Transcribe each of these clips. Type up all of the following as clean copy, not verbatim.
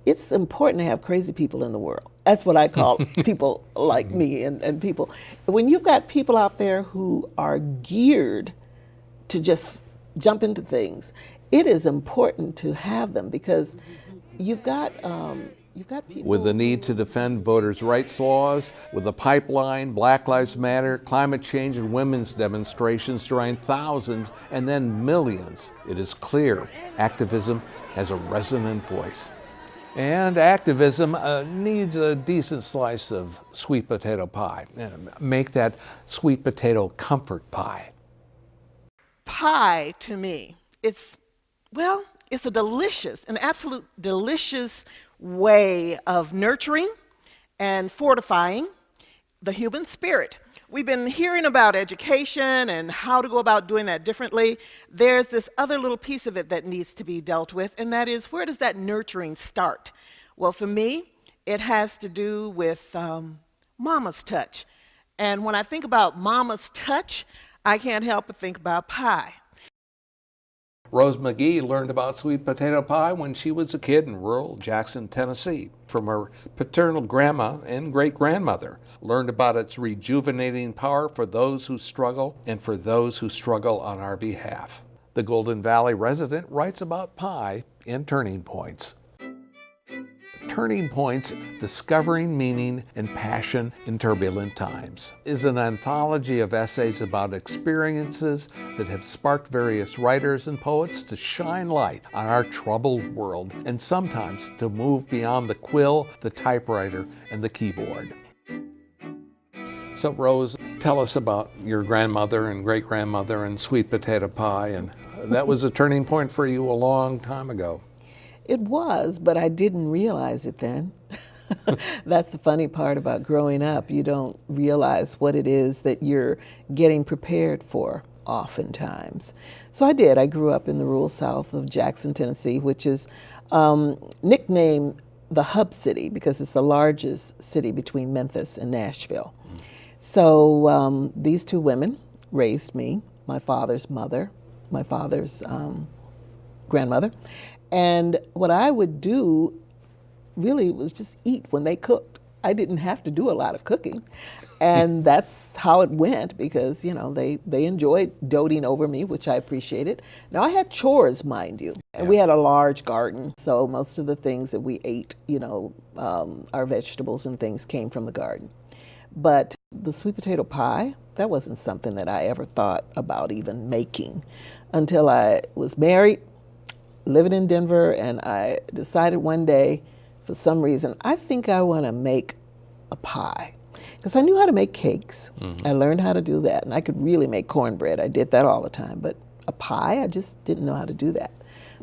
it's important to have crazy people in the world. That's what I call people like me and people. When you've got people out there who are geared to just jump into things, it is important to have them because you've got people With the need to defend voters' rights laws, with the pipeline, Black Lives Matter, climate change, and women's demonstrations drawing thousands and then millions, it is clear activism has a resonant voice. And activism needs a decent slice of sweet potato pie. Make that sweet potato comfort pie. Pie to me, it's an absolute delicious way of nurturing and fortifying the human spirit. We've been hearing about education and how to go about doing that differently. There's this other little piece of it that needs to be dealt with, and that is, where does that nurturing start? Well, for me, it has to do with mama's touch. And when I think about mama's touch, I can't help but think about pie. Rose McGee learned about sweet potato pie when she was a kid in rural Jackson, Tennessee, from her paternal grandma and great-grandmother. Learned about its rejuvenating power for those who struggle and for those who struggle on our behalf. The Golden Valley resident writes about pie in Turning Points. Turning Points, Discovering Meaning and Passion in Turbulent Times, is an anthology of essays about experiences that have sparked various writers and poets to shine light on our troubled world and sometimes to move beyond the quill, the typewriter, and the keyboard. So Rose, tell us about your grandmother and great-grandmother and sweet potato pie, and that was a turning point for you a long time ago. It was, but I didn't realize it then. That's the funny part about growing up. You don't realize what it is that you're getting prepared for oftentimes. So I did. I grew up in the rural south of Jackson, Tennessee, which is nicknamed the hub city because it's the largest city between Memphis and Nashville. So these two women raised me, my father's mother, my father's grandmother. And what I would do really was just eat when they cooked. I didn't have to do a lot of cooking. And that's how it went because, you know, they enjoyed doting over me, which I appreciated. Now, I had chores, mind you. And we had a large garden. So most of the things that we ate, you know, our vegetables and things came from the garden. But the sweet potato pie, that wasn't something that I ever thought about even making until I was married, living in Denver, and I decided one day, for some reason, I think I want to make a pie. Because I knew how to make cakes. I learned how to do that, and I could really make cornbread. I did that all the time, but a pie, I just didn't know how to do that.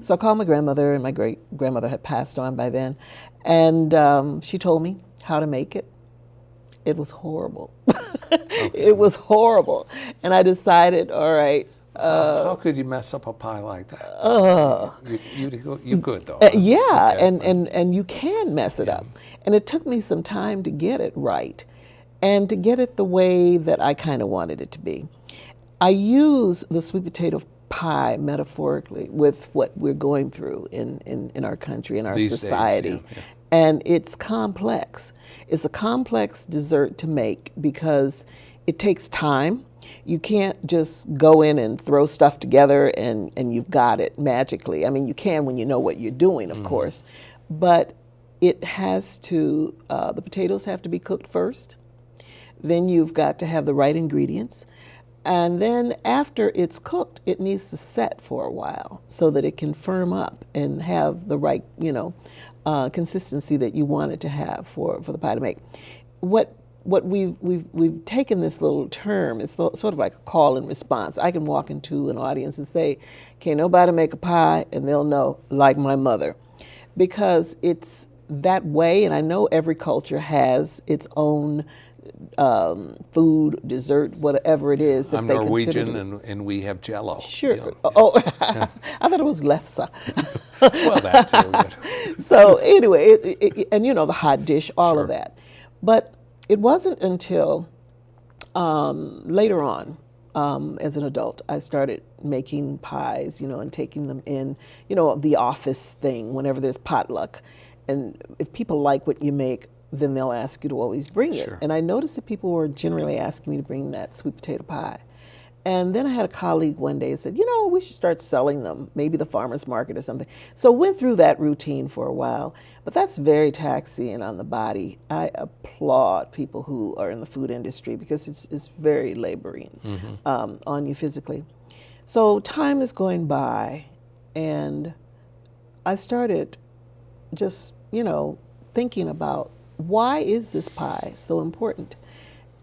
So I called my grandmother, and my great-grandmother had passed on by then, and she told me how to make it. It was horrible. It was horrible. And I decided, all right, how could you mess up a pie like that? You could, though. Yeah, okay. and you can mess it up. And it took me some time to get it right and to get it the way that I kind of wanted it to be. I use the sweet potato pie metaphorically with what we're going through in our country, in our These society. Days, yeah. And it's complex. It's a complex dessert to make because it takes time. You can't just go in and throw stuff together and you've got it magically. I mean, you can when you know what you're doing, of course. But it has to, the potatoes have to be cooked first. Then you've got to have the right ingredients. And then after it's cooked, it needs to set for a while so that it can firm up and have the right, consistency that you want it to have for the pie to make. What we've taken this little term, it's sort of like a call and response. I can walk into an audience and say, "Can nobody make a pie?" And they'll know, like my mother, because it's that way. And I know every culture has its own food, dessert, whatever it is that I'm they Norwegian, consider. and we have Jello. Sure. You know. Oh, I thought it was lefse. Well, that too. So anyway, and you know, the hot dish, all Sure. of that. But it wasn't until later on, as an adult, I started making pies, and taking them in, the office thing whenever there's potluck. and if people like what you make, then they'll ask you to always bring it. Sure. And I noticed that people were generally asking me to bring that sweet potato pie. And then I had a colleague one day said, we should start selling them, maybe the farmer's market or something. So went through that routine for a while, but that's very taxing on the body. I applaud people who are in the food industry because it's very laboring on you physically. So time is going by, and I started just, thinking about, why is this pie so important?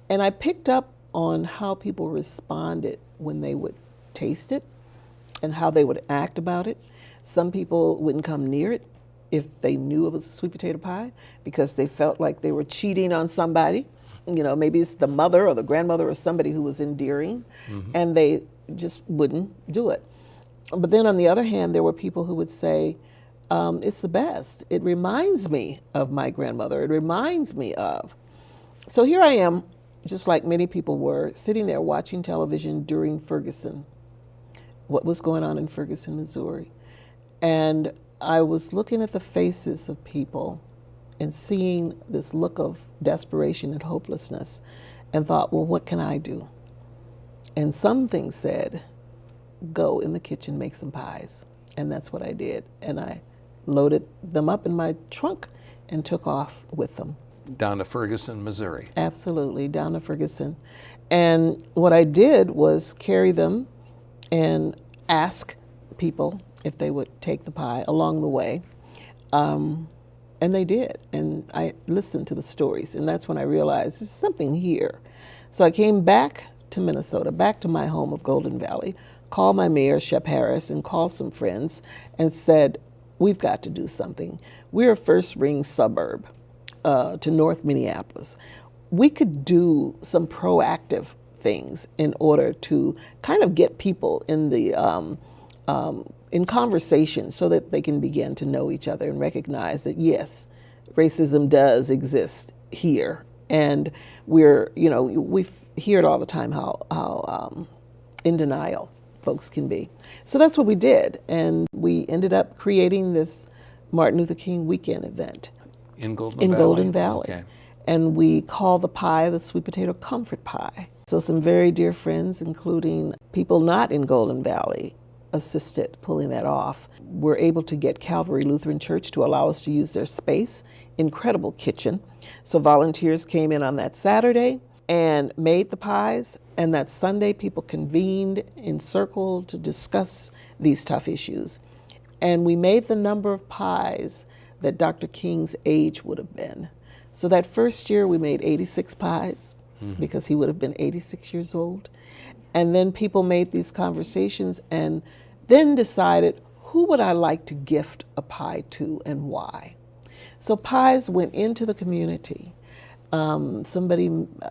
And I picked up on how people responded when they would taste it and how they would act about it. Some people wouldn't come near it if they knew it was a sweet potato pie because they felt like they were cheating on somebody. Maybe it's the mother or the grandmother or somebody who was endearing, and they just wouldn't do it. But then on the other hand, there were people who would say, it's the best. It reminds me of my grandmother. It reminds me of. So here I am, just like many people were, sitting there watching television during Ferguson, what was going on in Ferguson, Missouri. And I was looking at the faces of people and seeing this look of desperation and hopelessness and thought, well, what can I do? And something said, go in the kitchen, make some pies. And that's what I did. And I loaded them up in my trunk and took off with them. Down to Ferguson, Missouri. Absolutely, down to Ferguson. And what I did was carry them and ask people if they would take the pie along the way. And they did. And I listened to the stories. And that's when I realized there's something here. So I came back to Minnesota, back to my home of Golden Valley, called my mayor, Shep Harris, and called some friends and said, we've got to do something. We're a first ring suburb to North Minneapolis. We could do some proactive things in order to kind of get people in the in conversation so that they can begin to know each other and recognize that yes, racism does here, and we're we hear it all the time how in denial folks can be. So that's what we did, and we ended up creating this Martin Luther King weekend event. In Golden In Valley? Golden Valley. Okay. And we call the pie the sweet potato comfort pie. So some very dear friends, including people not in Golden Valley, assisted pulling that off. We're able to get Calvary Lutheran Church to allow us to use their space. Incredible kitchen. So volunteers came in on that Saturday and made the pies. And that Sunday, people convened in circle to discuss these tough issues. And we made the number of pies that Dr. King's age would have been. So that first year we made 86 pies because he would have been 86 years old. And then people made these conversations and then decided, who would I like to gift a pie to and why? So pies went into the community. I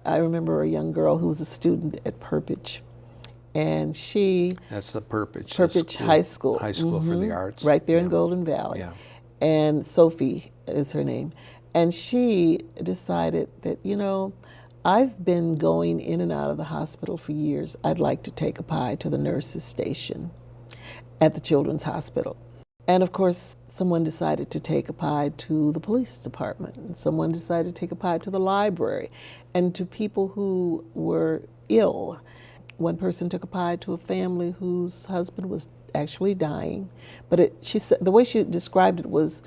remember a young girl who was a student at Perpich, and That's the Perpich. Perpich High School. High School for the Arts. Right there in Golden Valley. Yeah. And Sophie is her name. And she decided that, I've been going in and out of the hospital for years. I'd like to take a pie to the nurses' station at the Children's Hospital. And of course, someone decided to take a pie to the police department. And someone decided to take a pie to the library and to people who were ill. One person took a pie to a family whose husband was actually dying. But she said the way she described it was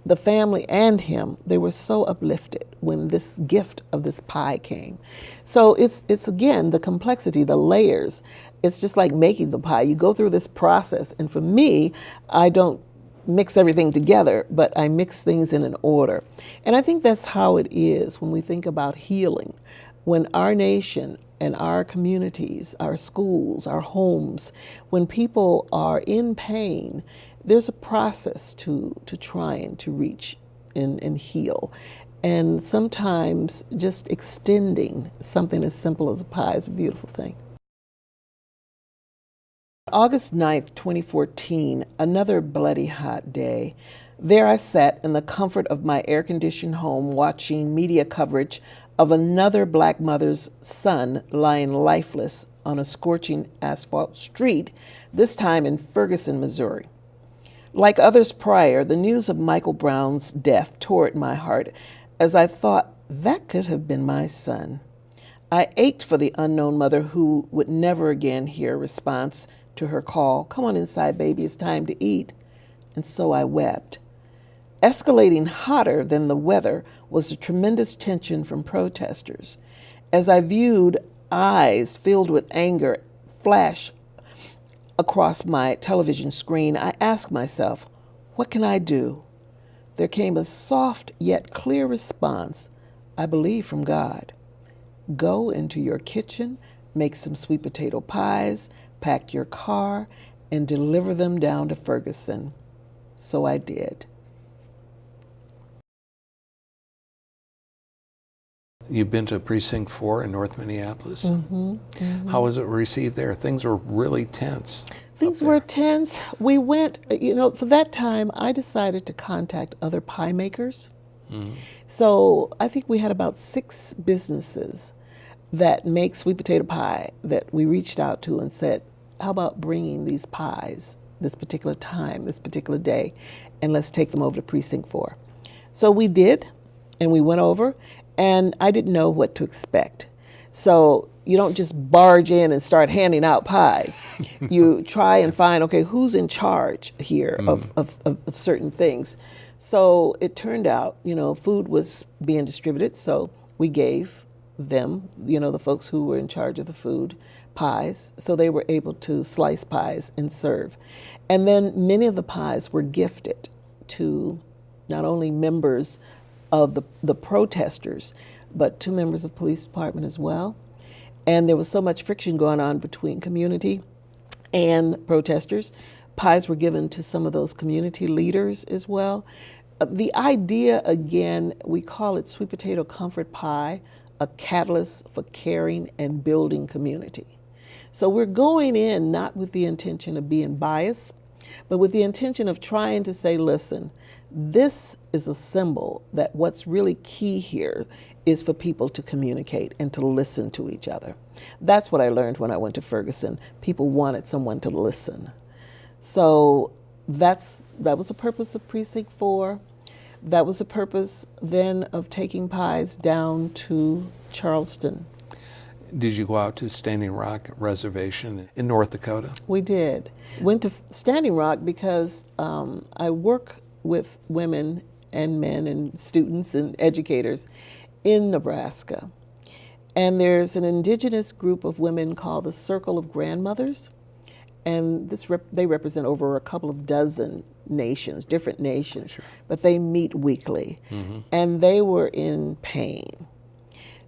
the family and him, they were so uplifted when this gift of this pie came. So it's again, the complexity, the layers. It's just like making the pie. You go through this process. And for me, I don't mix everything together, but I mix things in an order. And I think that's how it is when we think about healing. When our nation and our communities, our schools, our homes, when people are in pain, there's a process to try and to reach and heal. And sometimes just extending something as simple as a pie is a beautiful thing. August 9th, 2014, another bloody hot day. There I sat in the comfort of my air-conditioned home watching media coverage of another black mother's son lying lifeless on a scorching asphalt street, this time in Ferguson, Missouri. Like others prior, the news of Michael Brown's death tore at my heart as I thought that could have been my son. I ached for the unknown mother who would never again hear a response to her call, "Come on inside, baby, it's time to eat." And so I wept. Escalating hotter than the weather was the tremendous tension from protesters. As I viewed eyes filled with anger flash across my television screen, I asked myself, what can I do? There came a soft yet clear response, I believe from God. Go into your kitchen, make some sweet potato pies, pack your car, and deliver them down to Ferguson. So I did. You've been to Precinct 4 in North Minneapolis. How was it received there? Things were really tense. Things were tense. We went, for that time, I decided to contact other pie makers. So I think we had about 6 businesses that make sweet potato pie that we reached out to and said, how about bringing these pies this particular time, this particular day, and let's take them over to Precinct 4. So we did, and we went over, and I didn't know what to expect. So you don't just barge in and start handing out pies. You try and find, okay, who's in charge here of certain things. So it turned out, food was being distributed, so we gave them, the folks who were in charge of the food, pies, so they were able to slice pies and serve. And then many of the pies were gifted to not only members of the protesters, but to members of police department as well. And there was so much friction going on between community and protesters. Pies were given to some of those community leaders as well. The idea, again, we call it sweet potato comfort pie, a catalyst for caring and building community. So we're going in not with the intention of being biased, but with the intention of trying to say, listen, this is a symbol that what's really key here is for people to communicate and to listen to each other. That's what I learned when I went to Ferguson. People wanted someone to listen. So that was the purpose of Precinct 4. That was the purpose then of taking pies down to Charleston. Did you go out to Standing Rock Reservation in North Dakota? We did. Went to Standing Rock because I work with women and men and students and educators in Nebraska. And there's an indigenous group of women called the Circle of Grandmothers. And they represent over a couple of dozen nations, different nations, sure. But they meet weekly. And they were in pain.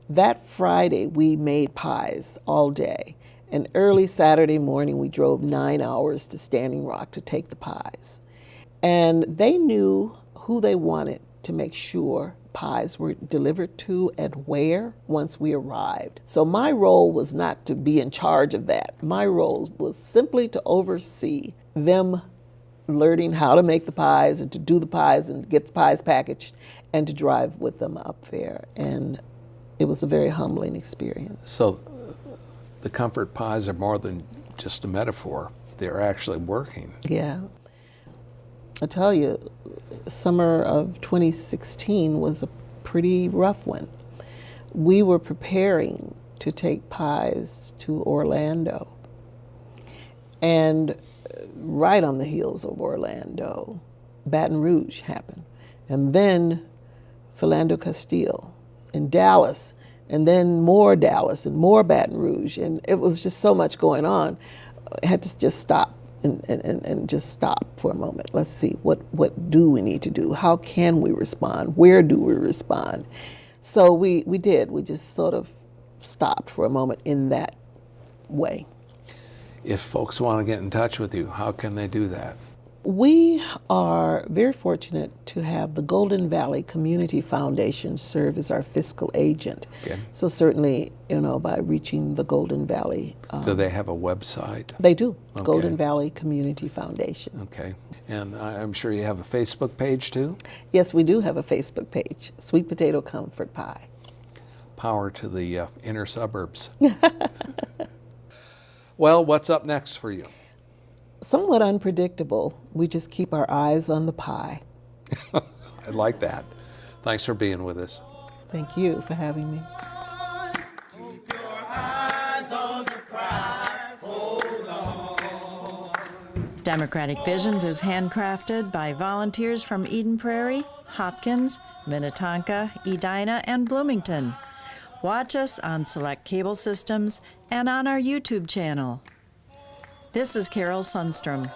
That Friday, we made pies all day. And early Saturday morning, we drove 9 hours to Standing Rock to take the pies. And they knew who they wanted to make sure pies were delivered to and where once we arrived. So my role was not to be in charge of that. My role was simply to oversee them learning how to make the pies and to do the pies and get the pies packaged and to drive with them up there. And it was a very humbling experience. So the comfort pies are more than just a metaphor. They're actually working. Yeah. I tell you, summer of 2016 was a pretty rough one. We were preparing to take pies to Orlando. And right on the heels of Orlando, Baton Rouge happened. And then Philando Castile in Dallas, and then more Dallas and more Baton Rouge. And it was just so much going on. I had to just stop. And just stop for a moment. Let's see, what do we need to do? How can we respond? Where do we respond? So we did. We just sort of stopped for a moment in that way. If folks want to get in touch with you, how can they do that? We are very fortunate to have the Golden Valley Community Foundation serve as our fiscal agent. Okay. So certainly, by reaching the Golden Valley. Do they have a website? They do. Okay. Golden Valley Community Foundation. Okay. And I'm sure you have a Facebook page too? Yes, we do have a Facebook page, Sweet Potato Comfort Pie. Power to the inner suburbs. Well, what's up next for you? somewhat unpredictable. We just keep our eyes on the pie. I like that. Thanks for being with us. Thank you for having me. Democratic Visions is handcrafted by volunteers from Eden Prairie, Hopkins, Minnetonka, Edina, and Bloomington. Watch us on select cable systems and on our YouTube channel. This is Carol Sundstrom.